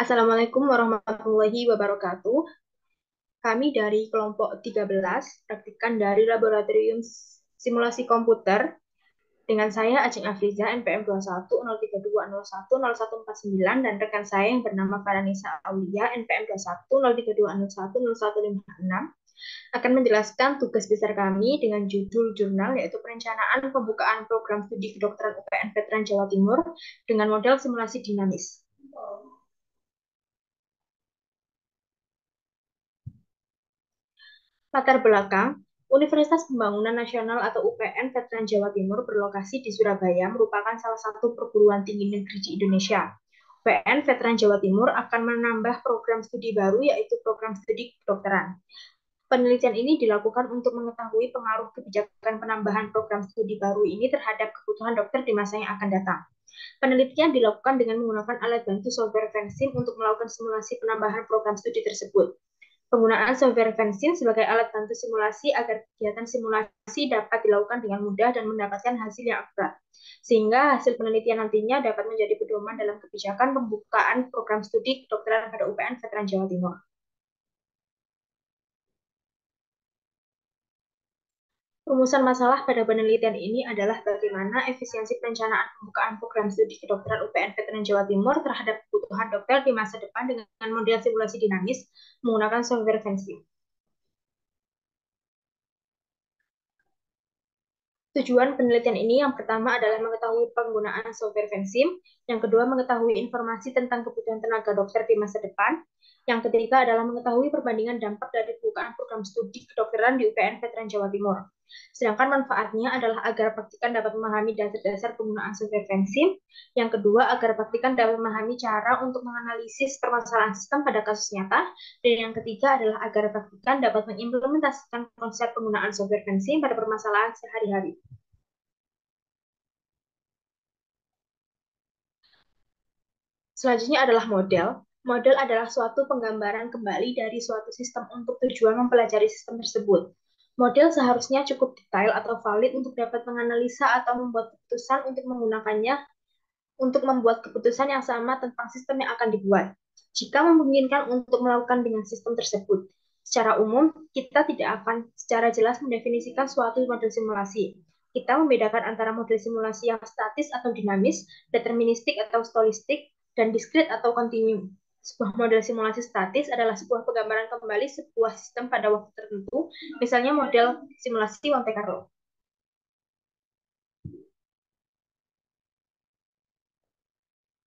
Assalamualaikum warahmatullahi wabarakatuh. Kami dari kelompok 13, praktikan dari Laboratorium Simulasi Komputer, dengan saya Ajeng Afriza, NPM 210320101149, dan rekan saya yang bernama Faranisa Aulia, NPM 210320101156, akan menjelaskan tugas besar kami dengan judul jurnal, yaitu perencanaan pembukaan program studi kedokteran UPN Veteran Jawa Timur dengan model simulasi dinamis. Latar belakang, Universitas Pembangunan Nasional atau UPN Veteran Jawa Timur berlokasi di Surabaya merupakan salah satu perguruan tinggi negeri di Indonesia. UPN Veteran Jawa Timur akan menambah program studi baru, yaitu program studi kedokteran. Penelitian ini dilakukan untuk mengetahui pengaruh kebijakan penambahan program studi baru ini terhadap kebutuhan dokter di masa yang akan datang. Penelitian dilakukan dengan menggunakan alat bantu software Vensim untuk melakukan simulasi penambahan program studi tersebut. Penggunaan software Vensim sebagai alat bantu simulasi agar kegiatan simulasi dapat dilakukan dengan mudah dan mendapatkan hasil yang akurat. Sehingga hasil penelitian nantinya dapat menjadi pedoman dalam kebijakan pembukaan program studi kedokteran pada UPN Veteran Jawa Timur. Rumusan masalah pada penelitian ini adalah bagaimana efisiensi perencanaan pembukaan program studi kedokteran UPN Veteran Jawa Timur terhadap kebutuhan dokter di masa depan dengan model simulasi dinamis menggunakan software Vensim. Tujuan penelitian ini yang pertama adalah mengetahui penggunaan software Vensim, yang kedua mengetahui informasi tentang kebutuhan tenaga dokter di masa depan, yang ketiga adalah mengetahui perbandingan dampak dari pembukaan program studi kedokteran di UPN Veteran Jawa Timur. Sedangkan manfaatnya adalah agar praktikan dapat memahami dasar-dasar penggunaan software Vensim, yang kedua agar praktikan dapat memahami cara untuk menganalisis permasalahan sistem pada kasus nyata, dan yang ketiga adalah agar praktikan dapat mengimplementasikan konsep penggunaan software Vensim pada permasalahan sehari-hari. Selanjutnya adalah model. Model adalah suatu penggambaran kembali dari suatu sistem untuk tujuan mempelajari sistem tersebut. Model seharusnya cukup detail atau valid untuk dapat menganalisa atau membuat keputusan untuk menggunakannya untuk membuat keputusan yang sama tentang sistem yang akan dibuat. Jika memungkinkan untuk melakukan dengan sistem tersebut. Secara umum, kita tidak akan secara jelas mendefinisikan suatu model simulasi. Kita membedakan antara model simulasi yang statis atau dinamis, deterministik atau stolistik, dan diskrit atau kontinu. Sebuah model simulasi statis adalah sebuah penggambaran kembali sebuah sistem pada waktu tertentu, misalnya model simulasi Monte Carlo.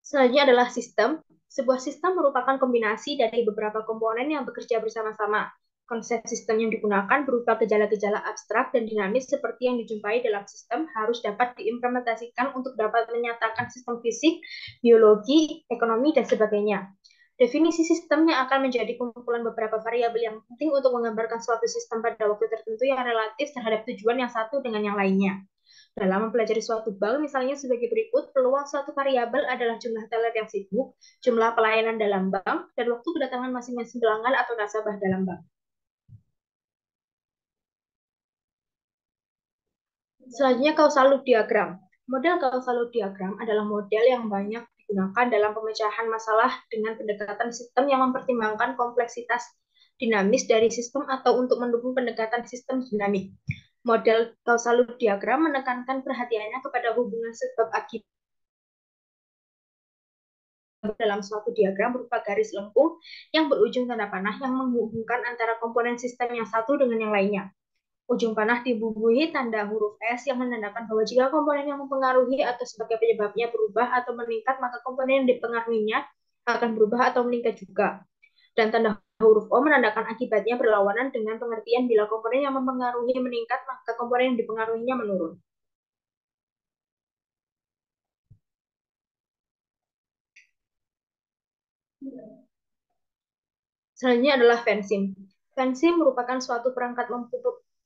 Selanjutnya adalah sistem. Sebuah sistem merupakan kombinasi dari beberapa komponen yang bekerja bersama-sama. Konsep sistem yang digunakan berupa gejala-gejala abstrak dan dinamis seperti yang dijumpai dalam sistem harus dapat diimplementasikan untuk dapat menyatakan sistem fisik, biologi, ekonomi, dan sebagainya. Definisi sistem yang akan menjadi kumpulan beberapa variabel yang penting untuk menggambarkan suatu sistem pada waktu tertentu yang relatif terhadap tujuan yang satu dengan yang lainnya. Dalam mempelajari suatu bank, misalnya sebagai berikut, peluang suatu variabel adalah jumlah teller yang sibuk, jumlah pelayanan dalam bank, dan waktu kedatangan masing-masing pelanggan atau nasabah dalam bank. Selanjutnya, causal loop diagram. Model causal loop diagram adalah model yang banyak digunakan dalam pemecahan masalah dengan pendekatan sistem yang mempertimbangkan kompleksitas dinamis dari sistem atau untuk mendukung pendekatan sistem dinamik. Model causal loop diagram menekankan perhatiannya kepada hubungan sebab akibat dalam suatu diagram berupa garis lengkung yang berujung tanda panah yang menghubungkan antara komponen sistem yang satu dengan yang lainnya. Ujung panah dibubuhi tanda huruf S yang menandakan bahwa jika komponen yang mempengaruhi atau sebagai penyebabnya berubah atau meningkat, maka komponen yang dipengaruhinya akan berubah atau meningkat juga. Dan tanda huruf O menandakan akibatnya berlawanan dengan pengertian bila komponen yang mempengaruhi meningkat, maka komponen yang dipengaruhinya menurun. Selanjutnya adalah Vensim. Vensim merupakan suatu perangkat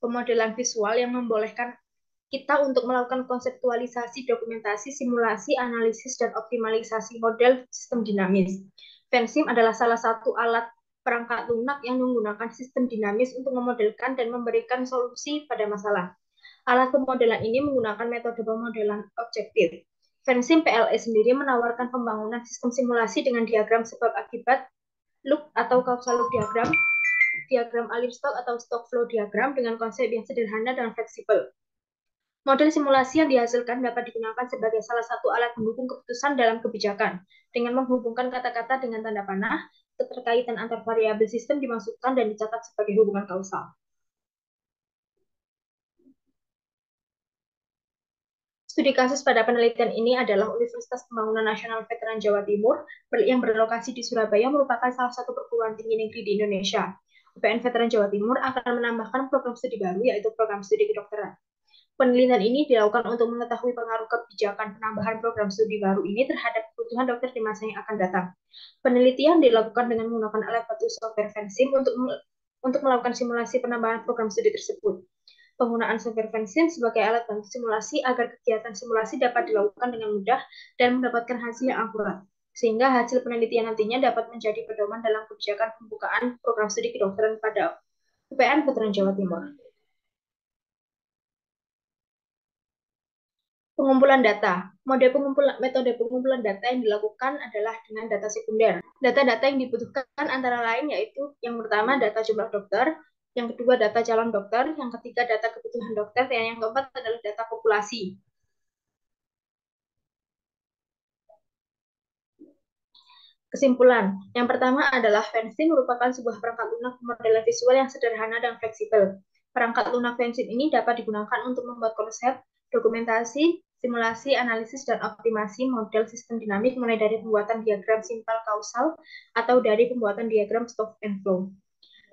pemodelan visual yang membolehkan kita untuk melakukan konseptualisasi, dokumentasi, simulasi, analisis, dan optimalisasi model sistem dinamis. Vensim adalah salah satu alat perangkat lunak yang menggunakan sistem dinamis untuk memodelkan dan memberikan solusi pada masalah. Alat pemodelan ini menggunakan metode pemodelan objektif. Vensim PLE sendiri menawarkan pembangunan sistem simulasi dengan diagram sebab akibat, loop atau causal loop diagram, diagram alir stok atau stock flow diagram dengan konsep yang sederhana dan fleksibel. Model simulasi yang dihasilkan dapat digunakan sebagai salah satu alat mendukung keputusan dalam kebijakan. Dengan menghubungkan kata-kata dengan tanda panah, keterkaitan antar variabel sistem dimasukkan dan dicatat sebagai hubungan kausal. Studi kasus pada penelitian ini adalah Universitas Pembangunan Nasional Veteran Jawa Timur yang berlokasi di Surabaya merupakan salah satu perguruan tinggi negeri di Indonesia. UPN Veteran Jawa Timur akan menambahkan program studi baru yaitu program studi kedokteran. Penelitian ini dilakukan untuk mengetahui pengaruh kebijakan penambahan program studi baru ini terhadap kebutuhan dokter di masa yang akan datang. Penelitian dilakukan dengan menggunakan alat bantu software Vensim untuk melakukan simulasi penambahan program studi tersebut. Penggunaan software Vensim sebagai alat bantu simulasi agar kegiatan simulasi dapat dilakukan dengan mudah dan mendapatkan hasil yang akurat, sehingga hasil penelitian nantinya dapat menjadi pedoman dalam kebijakan pembukaan program studi kedokteran pada UPN Veteran Jawa Timur. Pengumpulan data. Metode pengumpulan data yang dilakukan adalah dengan data sekunder. Data-data yang dibutuhkan antara lain yaitu yang pertama data jumlah dokter, yang kedua data calon dokter, yang ketiga data kebutuhan dokter, dan yang keempat adalah data populasi. Kesimpulan, yang pertama adalah Vensim merupakan sebuah perangkat lunak pemodelan visual yang sederhana dan fleksibel. Perangkat lunak Vensim ini dapat digunakan untuk membuat konsep, dokumentasi, simulasi, analisis, dan optimasi model sistem dinamik mulai dari pembuatan diagram simpel kausal atau dari pembuatan diagram stock and flow.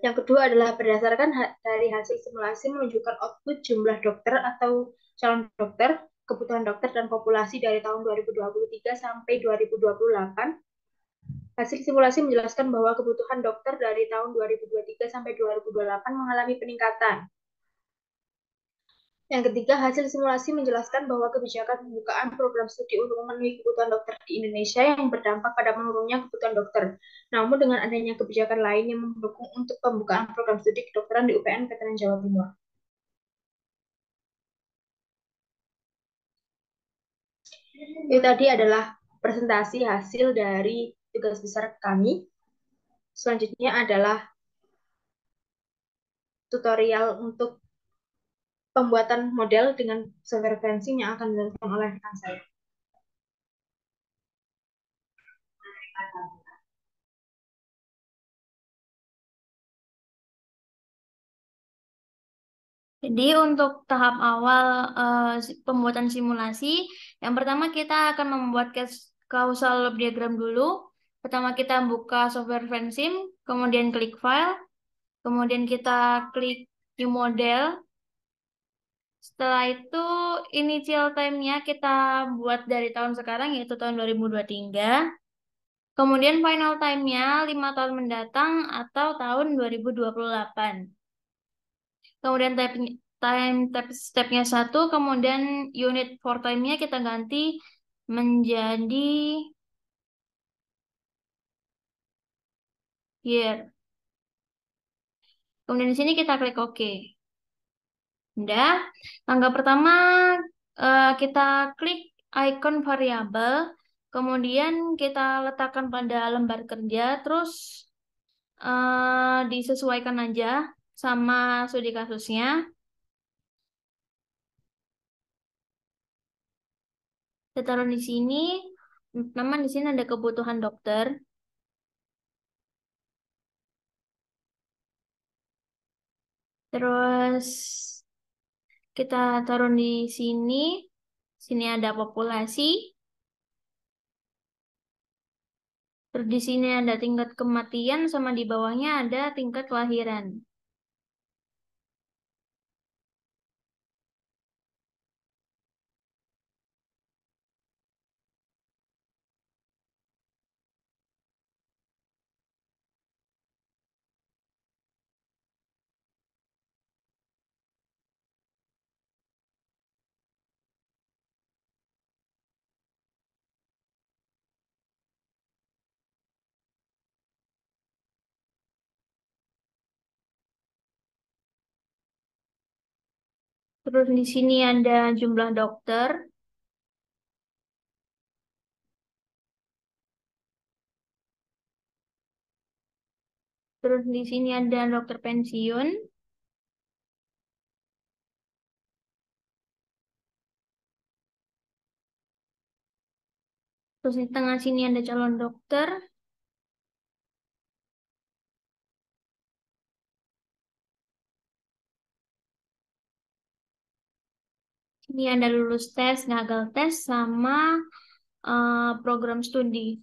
Yang kedua adalah berdasarkan dari hasil simulasi menunjukkan output jumlah dokter atau calon dokter, kebutuhan dokter, dan populasi dari tahun 2023 sampai 2028. Hasil simulasi menjelaskan bahwa kebutuhan dokter dari tahun 2023 sampai 2028 mengalami peningkatan. Yang ketiga, hasil simulasi menjelaskan bahwa kebijakan pembukaan program studi untuk memenuhi kebutuhan dokter di Indonesia yang berdampak pada menurunnya kebutuhan dokter. Namun dengan adanya kebijakan lain yang mendukung untuk pembukaan program studi kedokteran di UPN Veteran Jawa Timur. Itu tadi adalah presentasi hasil dari tugas besar kami. Selanjutnya adalah tutorial untuk pembuatan model dengan software fencing yang akan dilakukan oleh rekan saya. Jadi untuk tahap awal pembuatan simulasi, yang pertama kita akan membuat causal diagram dulu. Pertama kita buka software Vensim, kemudian klik file, kemudian kita klik new model. Setelah itu initial time-nya kita buat dari tahun sekarang yaitu tahun 2023. Kemudian final time-nya 5 tahun mendatang atau tahun 2028. Kemudian stepnya satu, kemudian unit for time-nya kita ganti menjadi year. Kemudian di sini kita klik OK. Udah, langkah pertama kita klik icon variabel, kemudian kita letakkan pada lembar kerja, terus disesuaikan aja sama studi kasusnya. Kita taruh di sini. Pertama di sini ada kebutuhan dokter. Terus kita taruh di sini. Sini ada populasi. Terus di sini ada tingkat kematian sama di bawahnya ada tingkat kelahiran. Terus di sini ada jumlah dokter. Terus di sini ada dokter pensiun. Terus di tengah sini ada calon dokter. Ini ada lulus tes, gagal tes, sama program studi.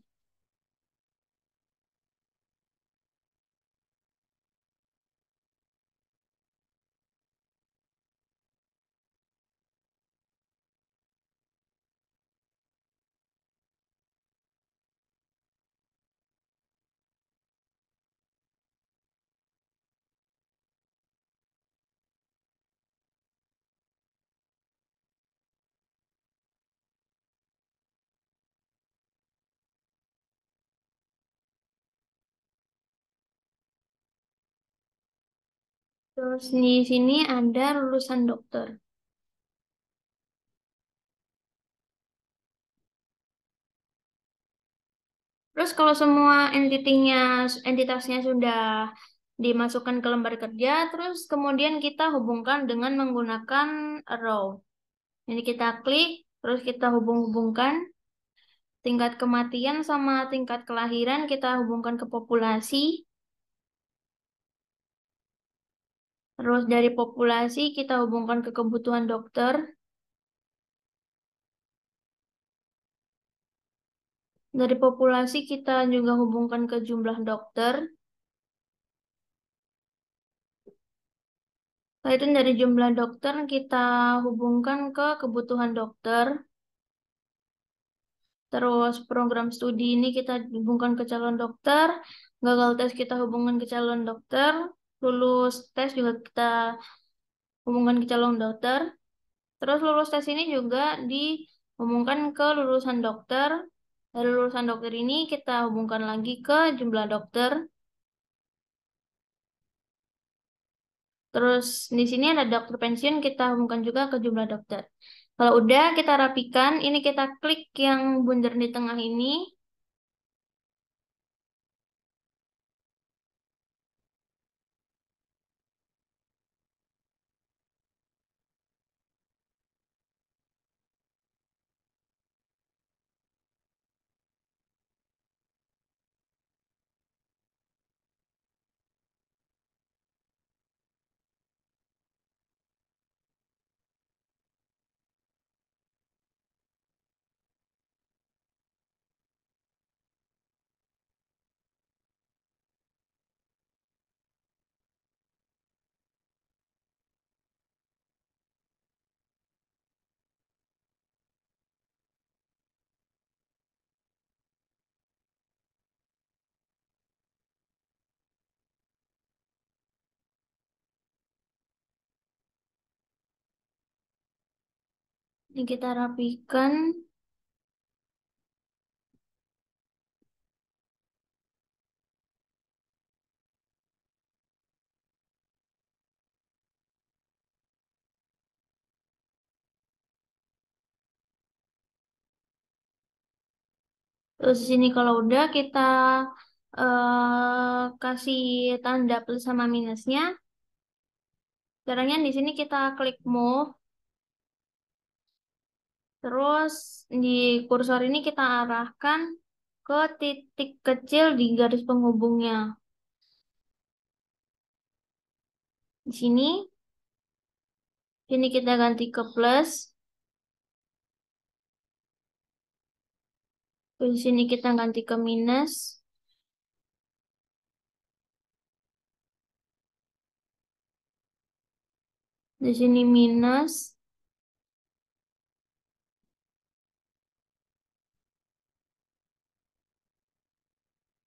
Terus di sini ada lulusan dokter. Terus kalau semua entitasnya sudah dimasukkan ke lembar kerja, terus kemudian kita hubungkan dengan menggunakan row. Jadi kita klik, terus kita hubung-hubungkan tingkat kematian sama tingkat kelahiran, kita hubungkan ke populasi. Terus dari populasi kita hubungkan ke kebutuhan dokter. Dari populasi kita juga hubungkan ke jumlah dokter. Setelah itu dari jumlah dokter kita hubungkan ke kebutuhan dokter. Terus program studi ini kita hubungkan ke calon dokter. Gagal tes kita hubungkan ke calon dokter. Lulus tes juga kita hubungkan ke calon dokter. Terus lulus tes ini juga dihubungkan ke lulusan dokter. Dari lulusan dokter ini kita hubungkan lagi ke jumlah dokter. Terus di sini ada dokter pensiun, kita hubungkan juga ke jumlah dokter. Kalau udah kita rapikan, ini kita klik yang bundar di tengah ini. Ini kita rapikan. Terus di sini kalau udah kita kasih tanda plus sama minusnya. Caranya di sini kita klik move. Terus di kursor ini kita arahkan ke titik kecil di garis penghubungnya. Di sini kita ganti ke plus. Di sini kita ganti ke minus. Di sini minus.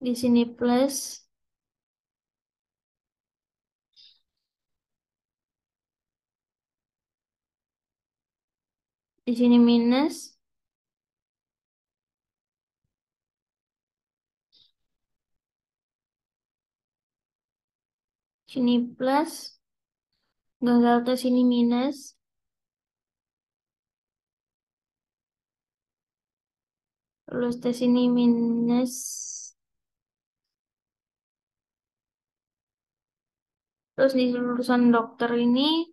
Di sini plus. Di sini minus. Sini plus. Gagal tes ini minus. Lulus tes ini minus. Terus di lulusan dokter ini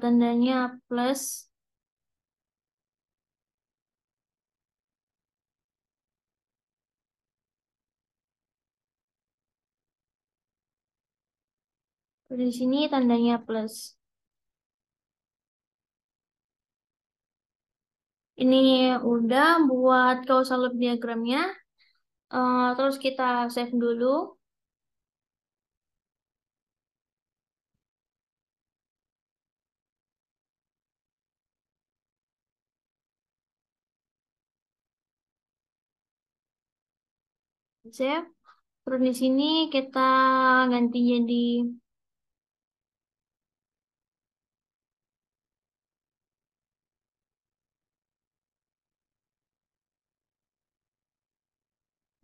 tandanya plus. Di sini tandanya plus. Ini udah buat causal loop diagramnya. Terus kita save dulu. Save. Terus di sini kita ganti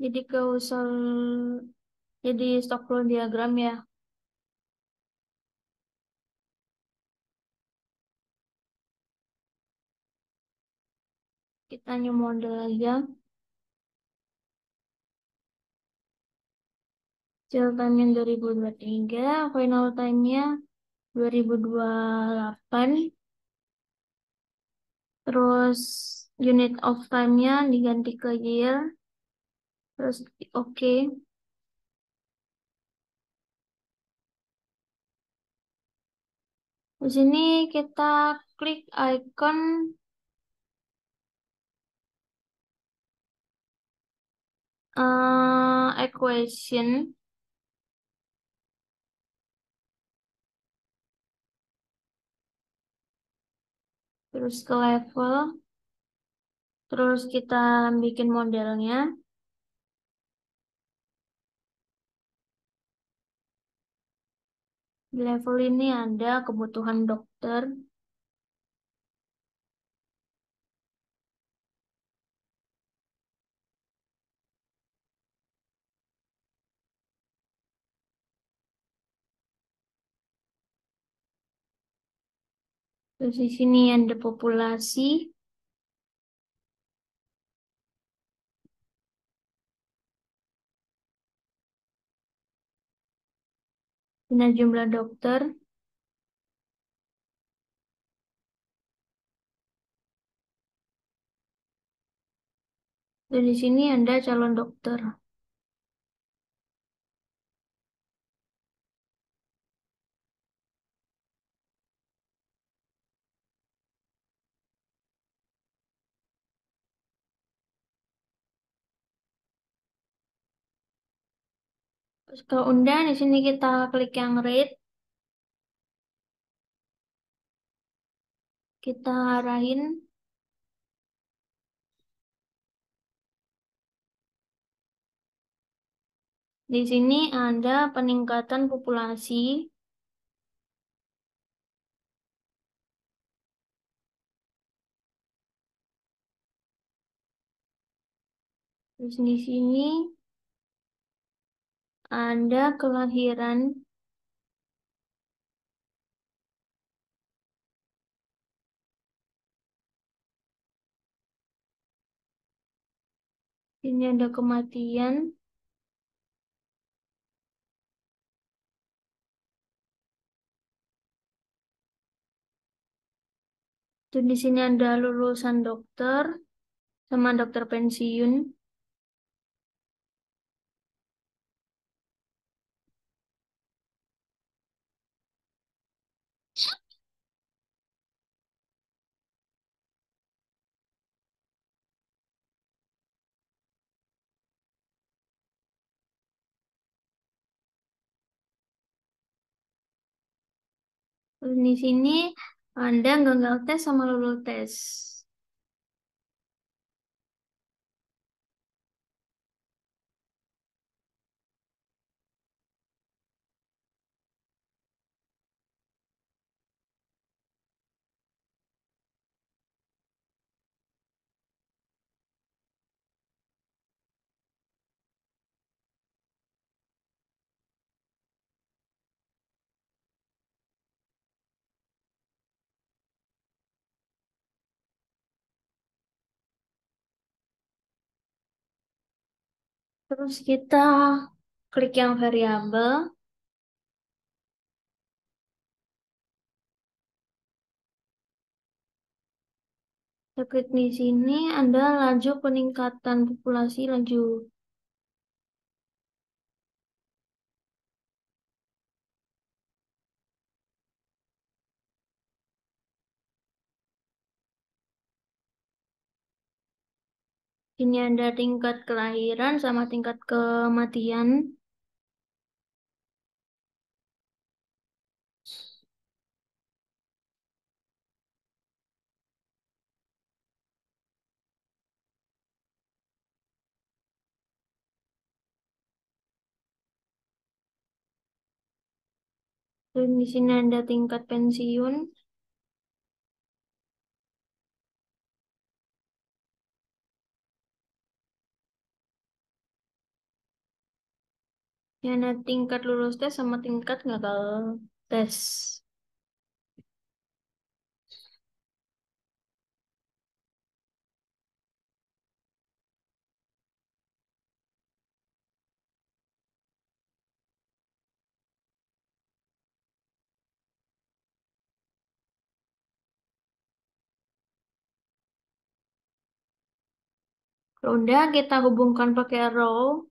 jadi causal, jadi stock flow diagram ya. Kita new model aja. Chill time-nya 2023, final time-nya 2028. Terus unit of time-nya diganti ke year. Terus oke. Di sini kita klik icon equation. Terus ke level. Terus kita bikin modelnya. Di level ini ada kebutuhan dokter. Terus di sini ada populasi. Ini jumlah dokter. Dan di sini ada calon dokter. Terus kalau undan di sini kita klik yang rate. Kita arahin. Di sini ada peningkatan populasi. Terus di sini ada kelahiran. Ini ada kematian. Terus di sini ada lulusan dokter sama dokter pensiun. Terus di sini ada gagal tes sama lulus tes. Terus kita klik yang variabel. Terkait di sini ada laju peningkatan populasi laju. Ini ada tingkat kelahiran sama tingkat kematian. Dan di sini ada tingkat pensiun. Yang ada tingkat lulus tes sama tingkat gagal tes. Kalau udah kita hubungkan pakai row.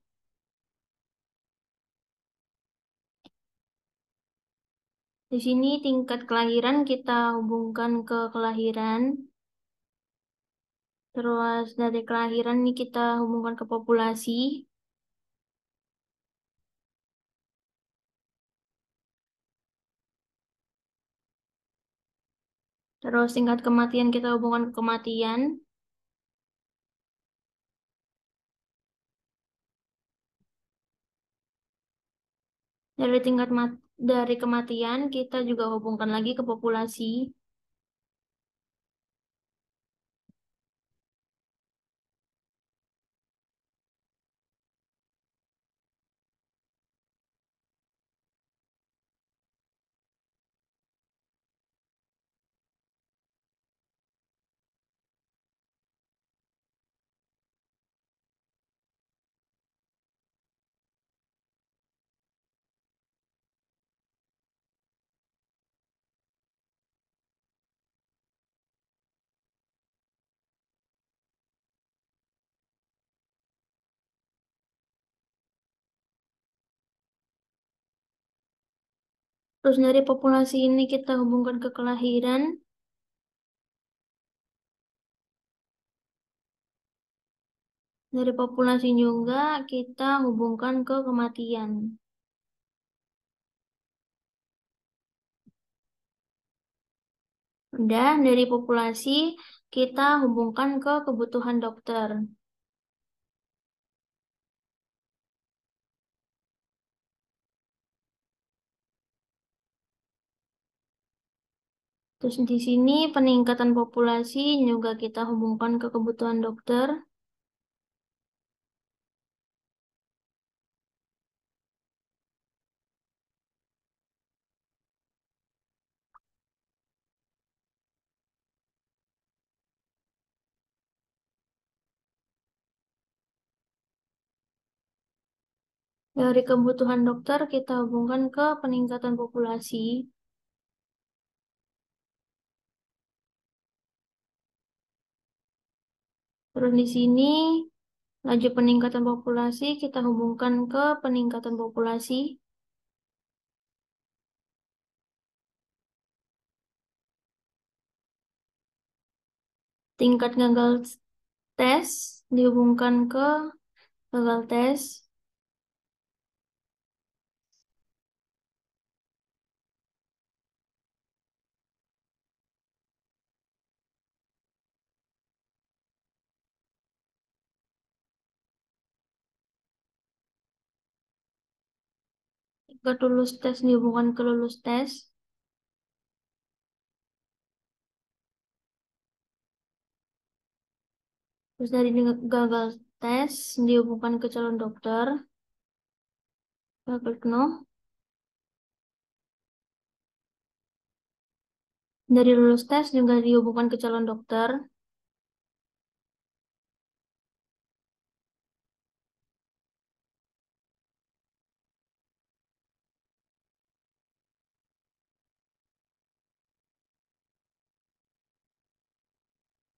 Di sini tingkat kelahiran kita hubungkan ke kelahiran. Terus dari kelahiran ini kita hubungkan ke populasi. Terus tingkat kematian kita hubungkan ke kematian. Dari dari kematian kita juga hubungkan lagi ke populasi. Terus dari populasi ini kita hubungkan ke kelahiran. Dari populasi juga kita hubungkan ke kematian. Udah, dari populasi kita hubungkan ke kebutuhan dokter. Terus di sini peningkatan populasi juga kita hubungkan ke kebutuhan dokter. Dari kebutuhan dokter kita hubungkan ke peningkatan populasi. Terus di sini laju peningkatan populasi kita hubungkan ke peningkatan populasi. Tingkat gagal tes dihubungkan ke gagal tes. Tingkat lulus tes dihubungkan ke lulus tes. Terus dari gagal tes dihubungkan ke calon dokter. Gagal no. Dari lulus tes juga dihubungkan ke calon dokter.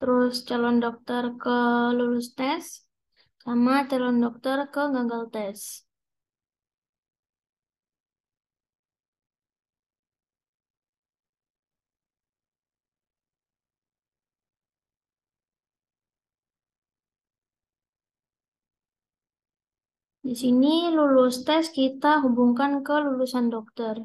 terus calon dokter ke lulus tes, sama calon dokter ke gagal tes. Di sini lulus tes kita hubungkan ke lulusan dokter.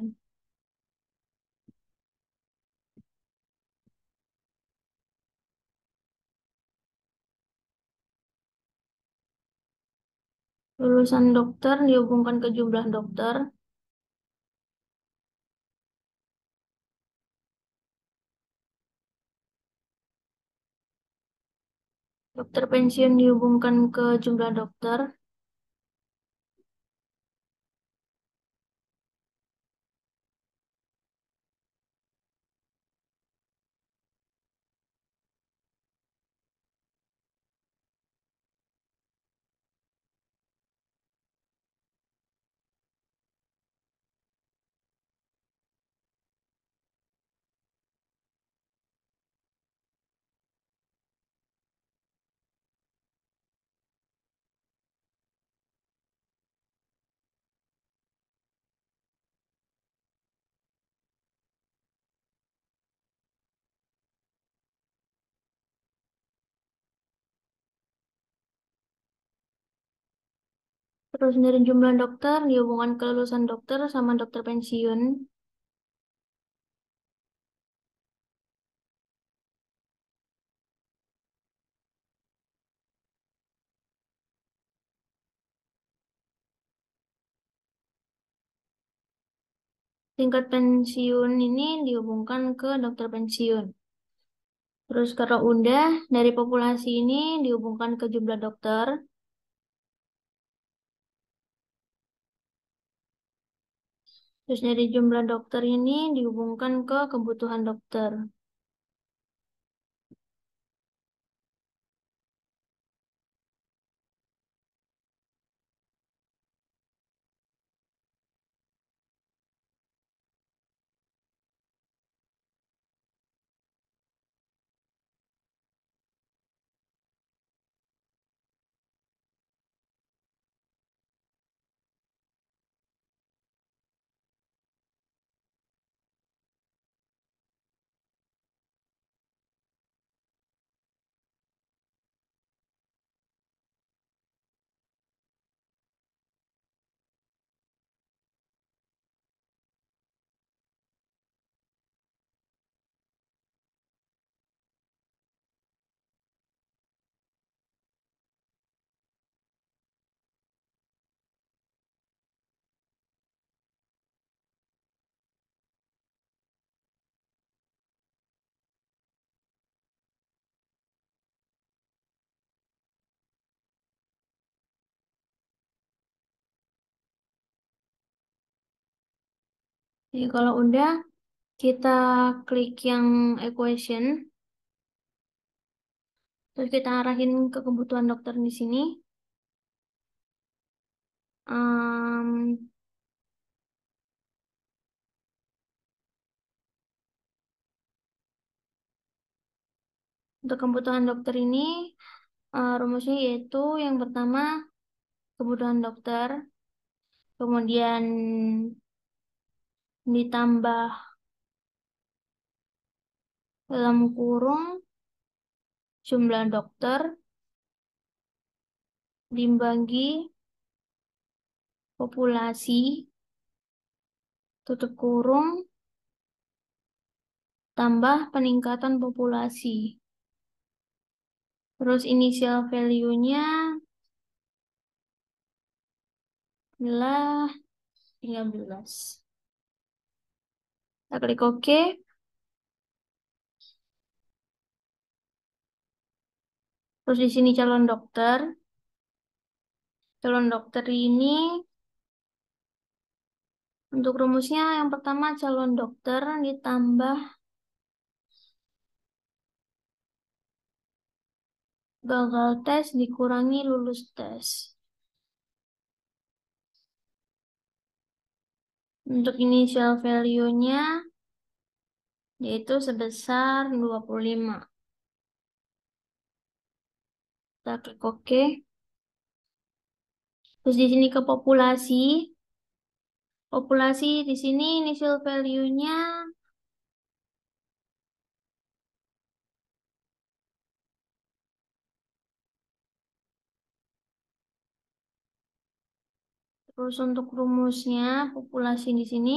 Lulusan dokter dihubungkan ke jumlah dokter. Dokter pensiun dihubungkan ke jumlah dokter. Terus dari jumlah dokter dihubungkan ke lulusan dokter sama dokter pensiun. Tingkat pensiun ini dihubungkan ke dokter pensiun. Terus kalau udah dari populasi ini dihubungkan ke jumlah dokter. Terus dari jumlah dokter ini dihubungkan ke kebutuhan dokter. Jadi kalau udah kita klik yang equation, terus kita arahin ke kebutuhan dokter di sini. Em, untuk kebutuhan dokter ini rumusnya yaitu yang pertama kebutuhan dokter, kemudian ditambah dalam kurung jumlah dokter dibagi populasi tutup kurung tambah peningkatan populasi. Terus initial value-nya adalah 13. Kita klik OK. Terus di sini calon dokter. Calon dokter ini untuk rumusnya yang pertama calon dokter ditambah gagal tes dikurangi lulus tes. Untuk initial value-nya yaitu sebesar 25. Kita klik OK. Terus di sini ke populasi. Populasi di sini initial value-nya terus untuk rumusnya populasi di sini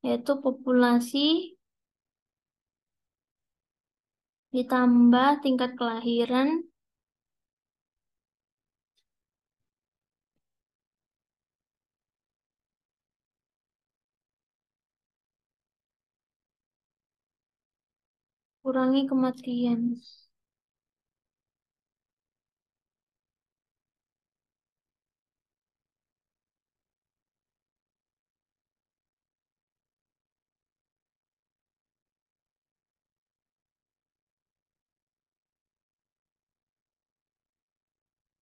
yaitu populasi ditambah tingkat kelahiran kurangi kematian.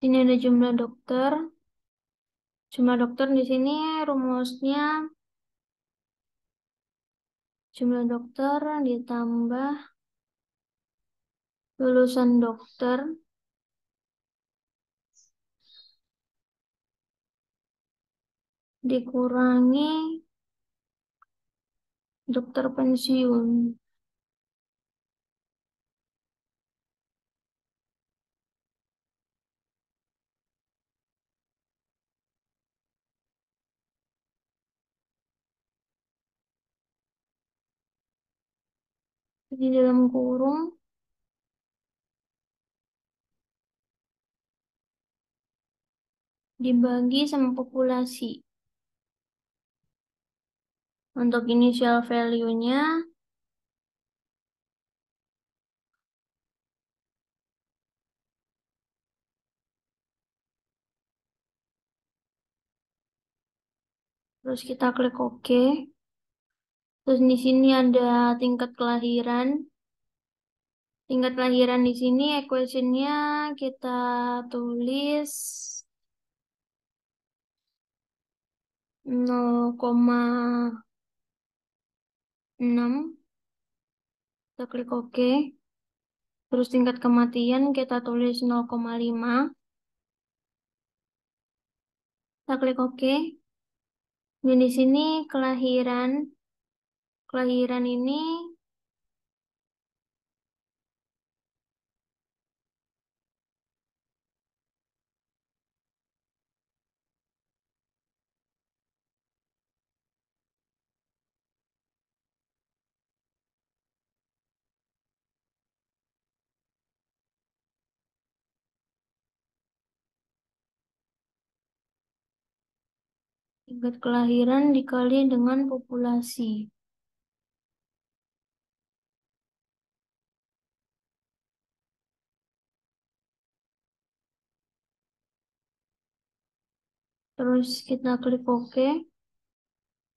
Ini ada jumlah dokter. Jumlah dokter di sini rumusnya jumlah dokter ditambah lulusan dokter dikurangi dokter pensiun. Di dalam kurung dibagi sama populasi. Untuk initial value-nya terus kita klik OK. Terus di sini ada tingkat kelahiran. Tingkat kelahiran di sini equation-nya kita tulis 0,6. Kita klik OK. Terus tingkat kematian kita tulis 0,5. Kita klik OK. Dan di sini kelahiran. Kelahiran ini tingkat kelahiran dikali dengan populasi. Terus kita klik OK.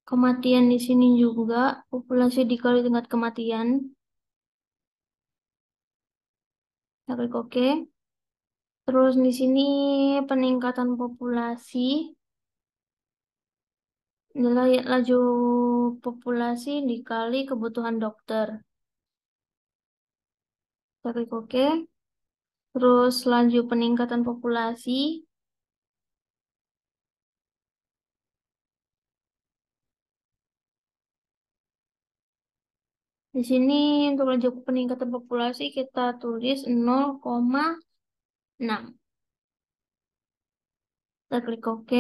Kematian di sini juga populasi dikali tingkat kematian. Kita klik OK. Terus di sini peningkatan populasi adalah laju populasi dikali kebutuhan dokter. Kita klik OK. Terus laju peningkatan populasi di sini untuk laju peningkatan populasi kita tulis 0,6. Kita klik OK.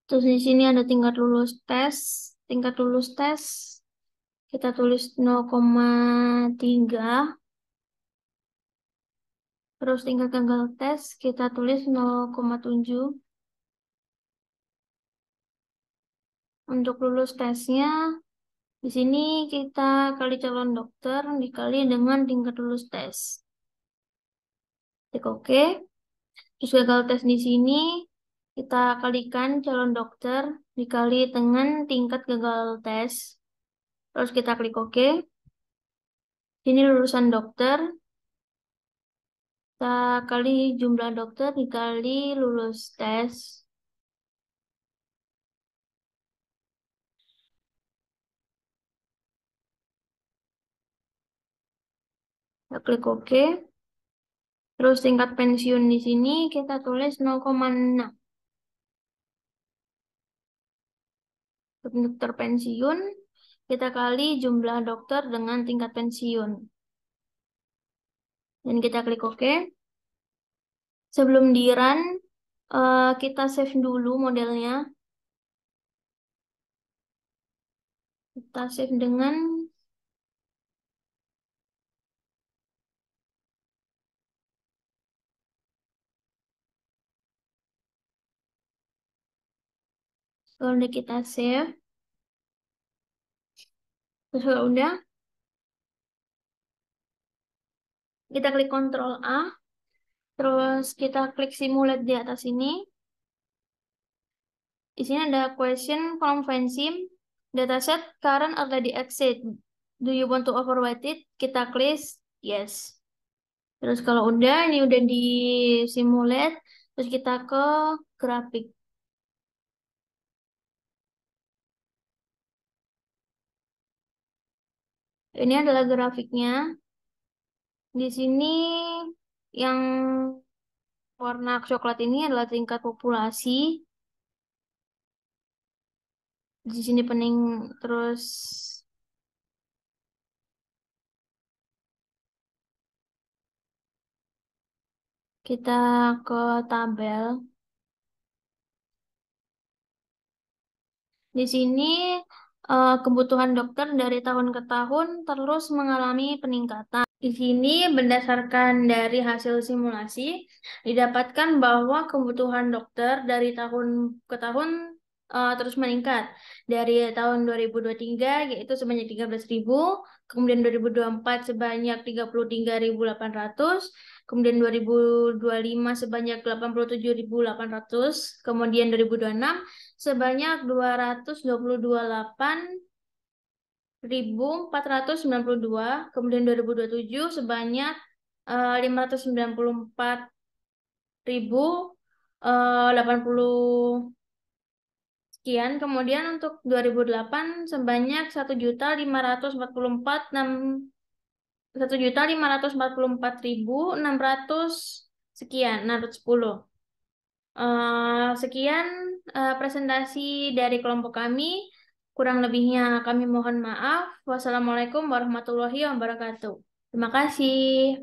Terus di sini ada tingkat lulus tes. Tingkat lulus tes kita tulis 0,3. Terus tingkat gagal tes kita tulis 0,7. Untuk lulus tesnya di sini kita kali calon dokter dikali dengan tingkat lulus tes. Klik OK. Terus gagal tes di sini kita kalikan calon dokter dikali dengan tingkat gagal tes. Terus kita klik OK. Ini lulusan dokter. Kita kali jumlah dokter dikali lulus tes. Kita klik OK. Terus tingkat pensiun di sini kita tulis 0,6. Untuk dokter pensiun, kita kali jumlah dokter dengan tingkat pensiun. Dan kita klik OK. Sebelum di-run, kita save dulu modelnya. Kita save dengan kalau udah kita save, terus kalau udah, kita klik Ctrl A, terus kita klik simulate di atas ini. Di sini ada question from Vensim, dataset current already exist. Do you want to overwrite it? Kita klik yes. Terus kalau udah, ini udah di simulate, terus kita ke grafik. Ini adalah grafiknya. Di sini yang warna coklat ini adalah tingkat populasi. Di sini pening terus kita ke tabel. Di sini kebutuhan dokter dari tahun ke tahun terus mengalami peningkatan. Di sini berdasarkan dari hasil simulasi didapatkan bahwa kebutuhan dokter dari tahun ke tahun terus meningkat. Dari tahun 2023 yaitu sebanyak 13.000, kemudian 2024 sebanyak 33.800, kemudian 2025 sebanyak 87.800, kemudian 2026 sebanyak 228.492, kemudian 2027 sebanyak 594.080 sekian. Kemudian untuk 2008 sebanyak 1.544.600 sekian, 610. Sekian presentasi dari kelompok kami. Kurang lebihnya kami mohon maaf. Wassalamualaikum warahmatullahi wabarakatuh. Terima kasih.